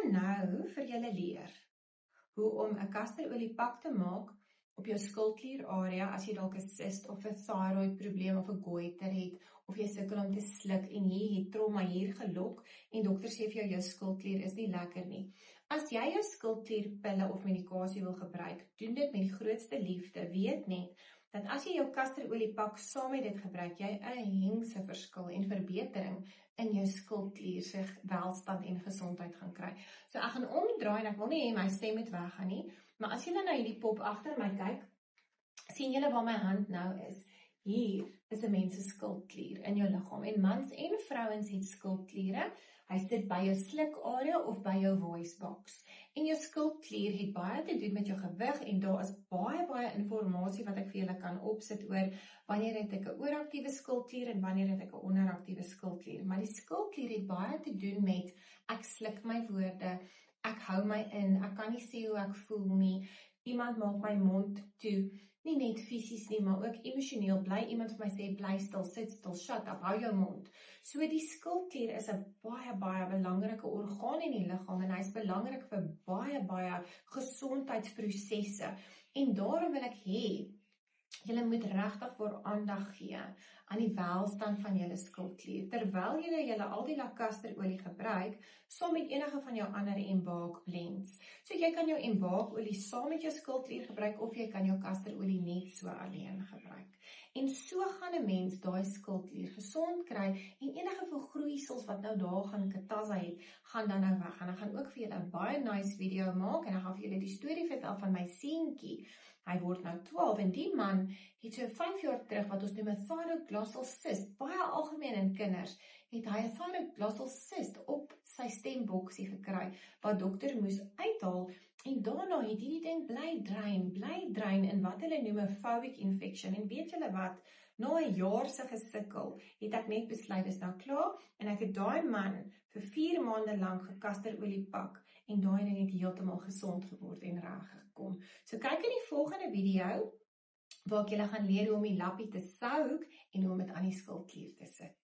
gaan nou vir julle leer hoe om 'n kasterolie-pak te maak op jou skildklierarea as jy dalk 'n cyst of 'n thyroid probleem of 'n goiter het, of jy sukkel om te sluk en jy het trauma hier gelok en dokter sê vir jou skildklier is nie lekker nie. As jy jou skildklierpille of medikasie wil gebruik, doen dit met die grootste liefde. Weet net dat as jy jou kasterolie-pak saam met dit gebruik, jy 'n hengse verskil en verbetering in jou skildklier se welstand en gesondheid gaan kry. So ek gaan omdraai en ek wil nie hê my stem moet weggaan nie, maar as julle na hierdie pop agter my kyk, sien julle waar my hand nou is. Hier is 'n mens se skildklier in jou liggaam en mans en vrouens het skildkliere. Hy sit by jou slukarea of by jou voice box. En jou skildklier het baie te doen met jou gewig en daar is baie inligting wat ek vir julle kan opsit oor wanneer het ek 'n ooraktiewe skildklier en wanneer het ek 'n onderaktiewe skildklier. Maar die skildklier het baie te doen met ek sluk my woorde, ek hou my in, ek kan nie sê hoe ek voel nie. Iemand maak my mond toe, nie net fisies nie, maar ook emosioneel. Bly iemand vir my sê, bly stil, sit stil, shut up, hou jou mond. So die skildklier is 'n baie belangrike orgaan in die liggaam en hy's belangrik vir baie gesondheidsprosesse. En daarom wil ek hê julle moet regtig vir aandag gee aan die welstand van julle skildklier, terwyl julle al die kasterolie gebruik, saam met enige van jou ander embaak blends. So jy kan jou embaakolie saam met jou skildklier gebruik, of jy kan jou kasterolie net so alleen gebruik. En so gaan 'n mens daai skildklier gesond kry, en enige vergroeisels wat nou daar gaan katazza het, gaan dan nou weg. En ek gaan ook vir julle 'n baie nice video maak, en ek gaan vir julle die storie vertel van my seentjie. Hy word nou 12, en die man het so 5 jaar terug, wat ons noem 'n thyroglossal cyst, baie algemeen in kinders, het hy 'n thyroglossal cyst op sy stemboksie gekry, wat dokter moes uithaal, en daarna het hierdie ding bly drein in wat hulle noem 'n phobic infection, en weet julle wat, na 'n jaar se gesukkel, het ek net besluit, is nou klaar, en ek het daai man vir 4 maande lank gekasterolie pak, en daai ding het heeltemal gesond geword en reg gekom. So kyk in die volgende video, waar ek julle gaan leer hoe om die lappie te soak, en hoe om dit aan die skildklier te sit.